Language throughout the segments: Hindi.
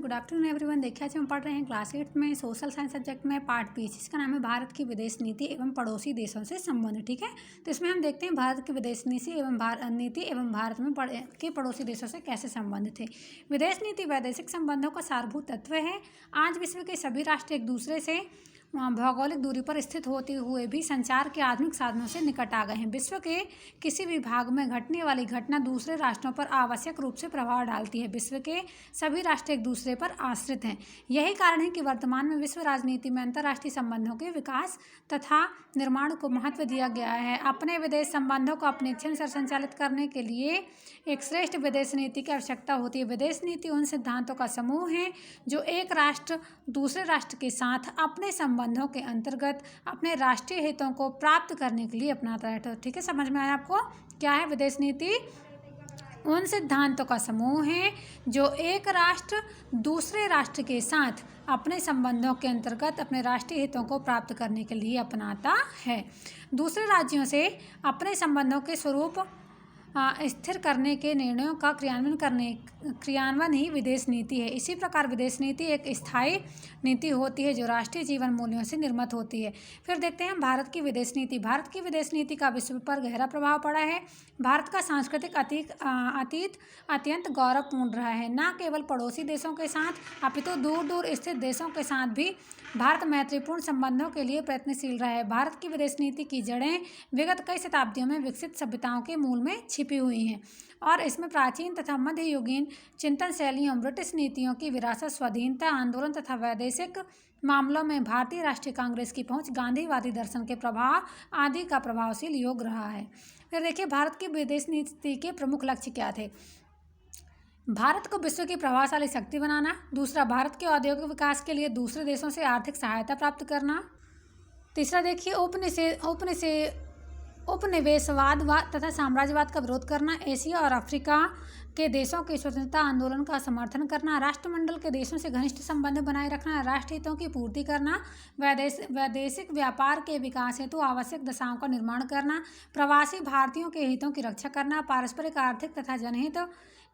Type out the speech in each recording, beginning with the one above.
Good afternoon everyone. देखिए आज हम पढ़ रहे हैं क्लास 8 में सोशल साइंस सब्जेक्ट में पार्ट बी, जिसका नाम है भारत की विदेश नीति एवं पड़ोसी देशों से संबंध। ठीक है, तो इसमें हम देखते हैं भारत की विदेश नीति एवं भारत में के पड़ोसी देशों से कैसे संबंधित है। विदेश नीति वैदेशिक संबंधों का सारभूत तत्व है। आज विश्व के सभी राष्ट्र एक दूसरे से भौगोलिक दूरी पर स्थित होते हुए भी संचार के आधुनिक साधनों से निकट आ गए हैं। विश्व के किसी भी भाग में घटने वाली घटना दूसरे राष्ट्रों पर आवश्यक रूप से प्रभाव डालती है। विश्व के सभी राष्ट्र एक दूसरे पर आश्रित हैं। यही कारण है कि वर्तमान में विश्व राजनीति में अंतर्राष्ट्रीय संबंधों के विकास तथा निर्माण को महत्व दिया गया है। अपने विदेश संबंधों को अपने इच्छानुसार संचालित करने के लिए एक श्रेष्ठ विदेश नीति की आवश्यकता होती है। विदेश नीति उन सिद्धांतों का समूह है जो एक राष्ट्र दूसरे राष्ट्र के साथ अपने संबंधों के अंतर्गत अपने राष्ट्रीय हितों को प्राप्त करने के लिए अपनाता है। तो ठीक है, समझ में आया आपको क्या है विदेश नीति? उन सिद्धांतों का समूह है जो एक राष्ट्र दूसरे राष्ट्र के साथ अपने संबंधों के अंतर्गत अपने राष्ट्रीय हितों को प्राप्त करने के लिए अपनाता है। दूसरे राज्यों से अपने संबंधों के स्वरूप स्थिर करने के निर्णयों का क्रियान्वयन ही विदेश नीति है। इसी प्रकार विदेश नीति एक स्थायी नीति होती है जो राष्ट्रीय जीवन मूल्यों से निर्मित होती है। फिर देखते हैं भारत की विदेश नीति। भारत की विदेश नीति का विश्व पर गहरा प्रभाव पड़ा है। भारत का सांस्कृतिक अतीत अत्यंत गौरवपूर्ण रहा है। न केवल पड़ोसी देशों के साथ अपितु दूर दूर स्थित देशों के साथ भी भारत मैत्रीपूर्ण संबंधों के लिए प्रयत्नशील रहा है। भारत की विदेश नीति की जड़ें विगत कई शताब्दियों में विकसित सभ्यताओं के मूल में छिपी हुई हैं और इसमें प्राचीन तथा मध्ययुगीन चिंतन शैलियों, ब्रिटिश नीतियों की विरासत, स्वाधीनता आंदोलन तथा वैदेशिक मामलों में भारतीय राष्ट्रीय कांग्रेस की पहुंच, गांधीवादी दर्शन के प्रभाव आदि का प्रभावशील योग रहा है। फिर देखिए भारत की विदेश नीति के प्रमुख लक्ष्य क्या थे। भारत को विश्व की प्रभावशाली शक्ति बनाना। दूसरा, भारत के औद्योगिक विकास के लिए दूसरे देशों से आर्थिक सहायता प्राप्त करना। तीसरा देखिए उपनिवेशवाद तथा साम्राज्यवाद का विरोध करना। एशिया और अफ्रीका के देशों के स्वतंत्रता आंदोलन का समर्थन करना। राष्ट्रमंडल के देशों से घनिष्ठ संबंध बनाए रखना। राष्ट्र हितों की पूर्ति करना। वैदेशिक व्यापार के विकास हेतु आवश्यक दशाओं का निर्माण करना। प्रवासी भारतीयों के हितों की रक्षा करना। पारस्परिक आर्थिक तथा जनहित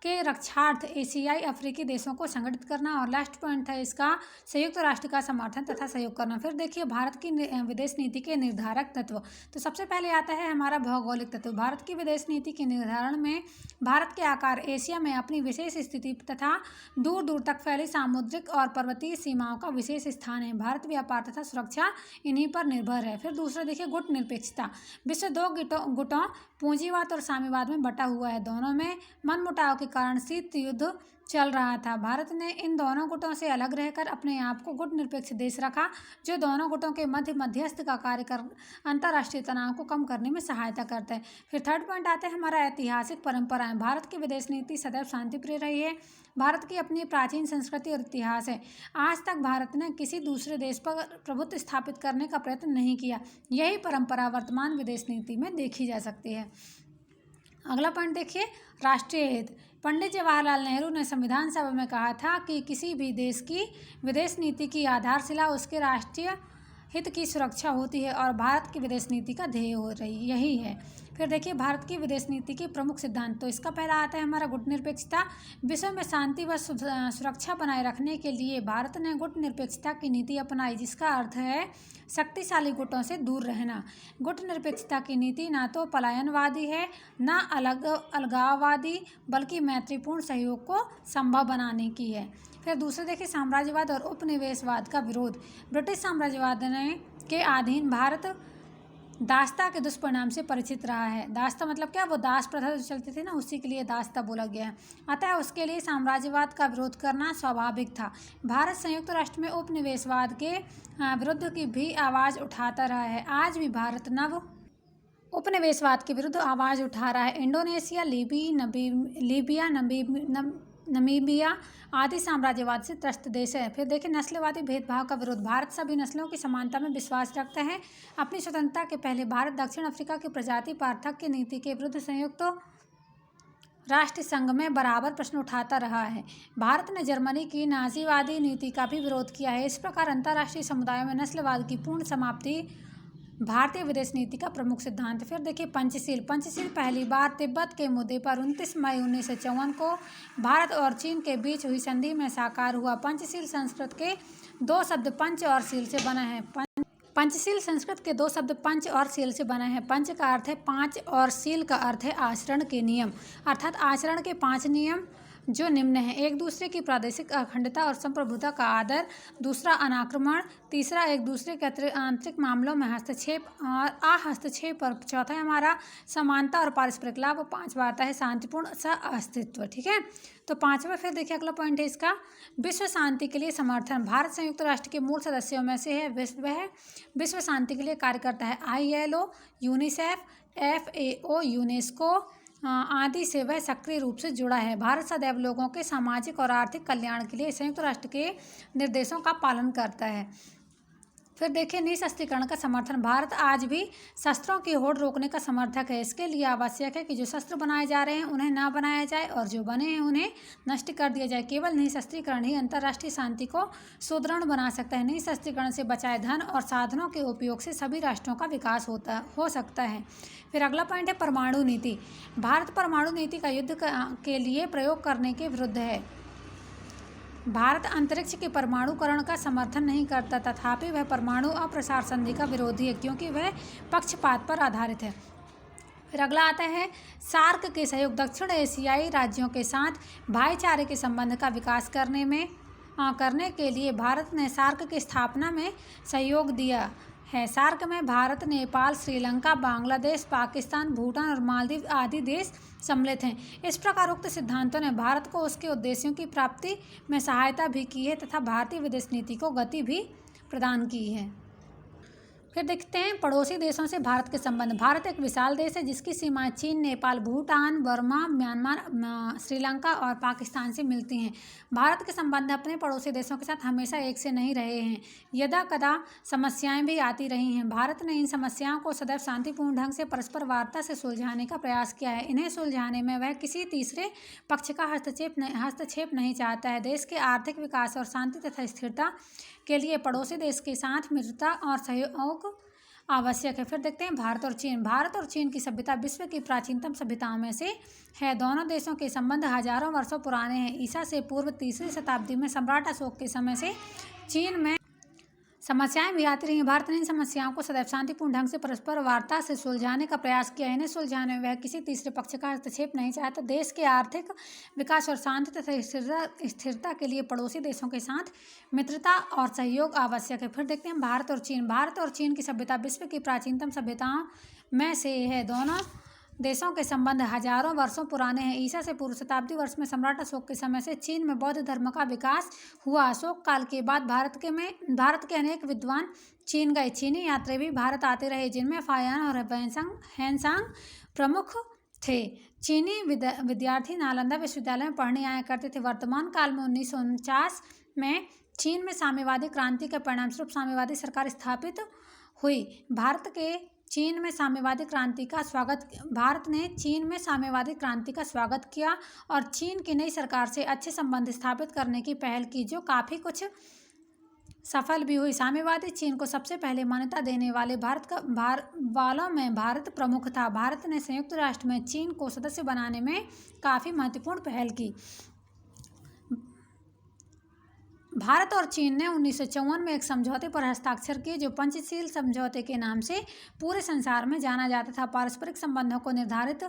के रक्षार्थ एशियाई अफ्रीकी देशों को संगठित करना। और लास्ट पॉइंट था इसका संयुक्त राष्ट्र का समर्थन तथा सहयोग करना। फिर देखिए भारत की विदेश नीति के निर्धारक तत्व। तो सबसे पहले आता है हमारा भौगोलिक तत्व। भारत की विदेश नीति के निर्धारण में भारत के आकार, एशिया में अपनी विशेष स्थिति तथा दूर दूर तक फैली सामुद्रिक और पर्वतीय सीमाओं का विशेष स्थान है। भारत व्यापार तथा सुरक्षा इन्हीं पर निर्भर है। फिर दूसरा देखिए गुट निरपेक्षता। विश्व दो गुटों पूंजीवाद और साम्यवाद में बटा हुआ है। दोनों में मनमुटाव के कारण शीत युद्ध चल रहा था। भारत ने इन दोनों गुटों से अलग रहकर अपने आप को गुट निरपेक्ष देश रखा, जो दोनों गुटों के मध्यस्थ का कार्य कर अंतर्राष्ट्रीय तनाव को कम करने में सहायता करता है। फिर थर्ड पॉइंट आता है हमारा ऐतिहासिक परंपराएं। भारत की विदेश नीति सदैव शांतिप्रिय रही है। भारत की अपनी प्राचीन संस्कृति और इतिहास है। आज तक भारत ने किसी दूसरे देश पर प्रभुत्व स्थापित करने का प्रयत्न नहीं किया। यही परंपरा वर्तमान विदेश नीति में देखी जा सकती है। अगला पॉइंट देखिए राष्ट्रीय हित। पंडित जवाहरलाल नेहरू ने संविधान सभा में कहा था कि किसी भी देश की विदेश नीति की आधारशिला उसके राष्ट्रीय हित की सुरक्षा होती है और भारत की विदेश नीति का ध्येय यही है। फिर देखिए भारत की विदेश नीति के प्रमुख सिद्धांत। तो इसका पहला आता है हमारा गुट निरपेक्षता। विश्व में शांति व सुरक्षा बनाए रखने के लिए भारत ने गुट निरपेक्षता की नीति अपनाई, जिसका अर्थ है शक्तिशाली गुटों से दूर रहना। गुट निरपेक्षता की नीति ना तो पलायनवादी है न अलगाववादी, बल्कि मैत्रीपूर्ण सहयोग को संभव बनाने की है। फिर दूसरे देखिए साम्राज्यवाद और उपनिवेशवाद का विरोध। ब्रिटिश साम्राज्यवाद के अधीन भारत दासता के दुष्परिणाम से परिचित रहा है। दासता मतलब क्या, वो दास प्रथा जो चलती थी ना, उसी के लिए दासता बोला गया है। अतः उसके लिए साम्राज्यवाद का विरोध करना स्वाभाविक था। भारत संयुक्त राष्ट्र में उपनिवेशवाद के विरुद्ध की भी आवाज़ उठाता रहा है। आज भी भारत उपनिवेशवाद के विरुद्ध आवाज़ उठा रहा है। इंडोनेशिया, लीबिया, नमीबिया आदि साम्राज्यवाद से त्रस्त देश है। फिर देखिए नस्लवादी भेदभाव का विरोध। भारत सभी नस्लों की समानता में विश्वास रखता है। अपनी स्वतंत्रता के पहले भारत दक्षिण अफ्रीका की प्रजाति पार्थक्य नीति के विरुद्ध संयुक्त राष्ट्र संघ में बराबर प्रश्न उठाता रहा है। भारत ने जर्मनी की नाजीवादी नीति का भी विरोध किया है। इस प्रकार अंतर्राष्ट्रीय समुदाय में नस्लवाद की पूर्ण समाप्ति भारतीय विदेश नीति का प्रमुख सिद्धांत। फिर देखिए पंचशील। पंचशील पहली बार तिब्बत के मुद्दे पर 29 मई 1954 को भारत और चीन के बीच हुई संधि में साकार हुआ। पंचशील संस्कृत के दो शब्द पंच और शील से बना है। पंचशील संस्कृत के दो शब्द पंच और शील से बना है। पंच का अर्थ है पांच और शील का अर्थ है आचरण के नियम, अर्थात आचरण के 5 नियम जो निम्न है: एक दूसरे की प्रादेशिक अखंडता और संप्रभुता का आदर, दूसरा अनाक्रमण, तीसरा एक दूसरे के आंतरिक मामलों में हस्तक्षेप और अहस्तक्षेप, और चौथा है हमारा समानता और पारस्परिक लाभ, और पांचवा आता है शांतिपूर्ण सह-अस्तित्व। ठीक है, तो पांचवा फिर देखिए अगला पॉइंट है इसका विश्व शांति के लिए समर्थन। भारत संयुक्त राष्ट्र के मूल सदस्यों में से है। वह विश्व शांति के लिए कार्य करता है। ILO, यूनिसेफ, FAO, यूनेस्को आदि से वह सक्रिय रूप से जुड़ा है। भारत सदैव लोगों के सामाजिक और आर्थिक कल्याण के लिए संयुक्त राष्ट्र के निर्देशों का पालन करता है। फिर देखिए निशस्त्रीकरण का समर्थन। भारत आज भी शस्त्रों की होड़ रोकने का समर्थक है। इसके लिए आवश्यक है कि जो शस्त्र बनाए जा रहे हैं उन्हें ना बनाया जाए और जो बने हैं उन्हें नष्ट कर दिया जाए। केवल निशस्त्रीकरण ही अंतर्राष्ट्रीय शांति को सुदृढ़ बना सकता है। निशस्त्रीकरण से बचाए धन और साधनों के उपयोग से सभी राष्ट्रों का विकास हो सकता है। फिर अगला पॉइंट है परमाणु नीति। भारत परमाणु नीति का युद्ध के लिए प्रयोग करने के विरुद्ध है। भारत अंतरिक्ष के परमाणुकरण का समर्थन नहीं करता, तथापि वह परमाणु अप्रसार संधि का विरोधी है क्योंकि वह पक्षपात पर आधारित है। फिर अगला आता है सार्क के सहयोग। दक्षिण एशियाई राज्यों के साथ भाईचारे के संबंध का विकास करने के लिए भारत ने सार्क की स्थापना में सहयोग दिया है। सार्क में भारत, नेपाल, श्रीलंका, बांग्लादेश, पाकिस्तान, भूटान और मालदीव आदि देश सम्मिलित हैं। इस प्रकार उक्त सिद्धांतों ने भारत को उसके उद्देश्यों की प्राप्ति में सहायता भी की है तथा भारतीय विदेश नीति को गति भी प्रदान की है। फिर देखते हैं पड़ोसी देशों से भारत के संबंध। भारत एक विशाल देश है जिसकी सीमाएं चीन, नेपाल, भूटान, बर्मा, म्यांमार, श्रीलंका और पाकिस्तान से मिलती हैं। भारत के संबंध अपने पड़ोसी देशों के साथ हमेशा एक से नहीं रहे हैं। यदा कदा समस्याएं भी आती रही हैं। भारत ने इन समस्याओं को सदैव शांतिपूर्ण ढंग से परस्पर वार्ता से सुलझाने का प्रयास किया है। इन्हें सुलझाने में वह किसी तीसरे पक्ष का हस्तक्षेप नहीं चाहता है। देश के आर्थिक विकास और शांति तथा स्थिरता के लिए पड़ोसी देश के साथ मित्रता और सहयोग आवश्यक है। फिर देखते हैं भारत और चीन। भारत और चीन की सभ्यता विश्व की प्राचीनतम सभ्यताओं में से है। दोनों देशों के संबंध हजारों वर्षों पुराने हैं। ईसा से पूर्व 3वीं शताब्दी में सम्राट अशोक के समय से चीन में समस्याएं भी आती रही हैं। भारत ने इन समस्याओं को सदैव शांतिपूर्ण ढंग से परस्पर वार्ता से सुलझाने का प्रयास किया। इन्हें सुलझाने में वह किसी तीसरे पक्ष का हस्तक्षेप नहीं चाहता। देश के आर्थिक विकास और शांति तथा स्थिरता के लिए पड़ोसी देशों के साथ मित्रता और सहयोग आवश्यक है। फिर देखते हैं भारत और चीन। भारत और चीन की सभ्यता विश्व की प्राचीनतम सभ्यताओं में से है। दोनों देशों के संबंध हजारों वर्षों पुराने हैं। ईसा से पूर्व शताब्दी वर्ष में सम्राट अशोक के समय से चीन में बौद्ध धर्म का विकास हुआ। अशोक काल के बाद भारत के अनेक विद्वान चीन गए। चीनी यात्री भी भारत आते रहे जिनमें फायान और हैनसांग प्रमुख थे। चीनी विद्यार्थी नालंदा विश्वविद्यालय में पढ़ने आया करते थे। वर्तमान काल में 1949 में चीन में साम्यवादी क्रांति के परिणामस्वरूप साम्यवादी सरकार स्थापित हुई। भारत ने चीन में साम्यवादी क्रांति का स्वागत किया और चीन की नई सरकार से अच्छे संबंध स्थापित करने की पहल की जो काफ़ी कुछ सफल भी हुई। साम्यवादी चीन को सबसे पहले मान्यता देने वाले वालों में भारत प्रमुख था। भारत ने संयुक्त राष्ट्र में चीन को सदस्य बनाने में काफ़ी महत्वपूर्ण पहल की। भारत और चीन ने 1954 में एक समझौते पर हस्ताक्षर किए जो पंचशील समझौते के नाम से पूरे संसार में जाना जाता था। पारस्परिक संबंधों को निर्धारित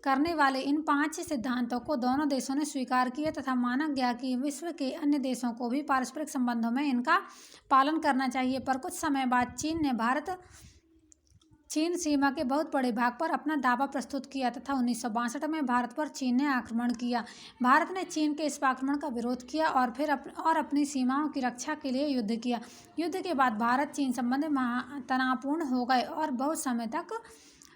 करने वाले इन 5 सिद्धांतों को दोनों देशों ने स्वीकार किया तथा माना गया कि विश्व के अन्य देशों को भी पारस्परिक संबंधों में इनका पालन करना चाहिए। पर कुछ समय बाद चीन सीमा के बहुत बड़े भाग पर अपना दावा प्रस्तुत किया तथा 1962 में भारत पर चीन ने आक्रमण किया। भारत ने चीन के इस आक्रमण का विरोध किया और फिर अपनी सीमाओं की रक्षा के लिए युद्ध किया। युद्ध के बाद भारत चीन संबंध तनावपूर्ण हो गए और बहुत समय तक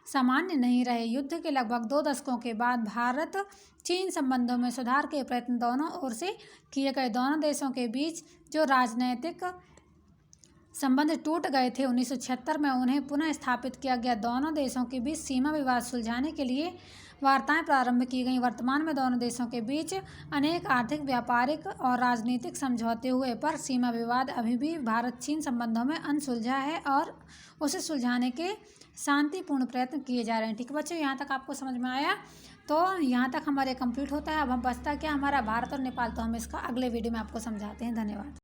सामान्य नहीं रहे। युद्ध के लगभग 2 दशकों के बाद भारत चीन संबंधों में सुधार के प्रयत्न दोनों ओर से किए गए। दोनों देशों के बीच जो राजनैतिक संबंध टूट गए थे 1976 में उन्हें पुनः स्थापित किया गया। दोनों देशों के बीच सीमा विवाद सुलझाने के लिए वार्ताएं प्रारंभ की गईं। वर्तमान में दोनों देशों के बीच अनेक आर्थिक, व्यापारिक और राजनीतिक समझौते हुए, पर सीमा विवाद अभी भी भारत-चीन संबंधों में अनसुलझा है और उसे सुलझाने के शांतिपूर्ण प्रयत्न किए जा रहे हैं। ठीक है बच्चों, यहाँ तक आपको समझ में आया? तो यहाँ तक हमारे कंप्लीट होता है। अब हम बचता क्या हमारा भारत और नेपाल, तो हम इसका अगले वीडियो में आपको समझाते हैं। धन्यवाद।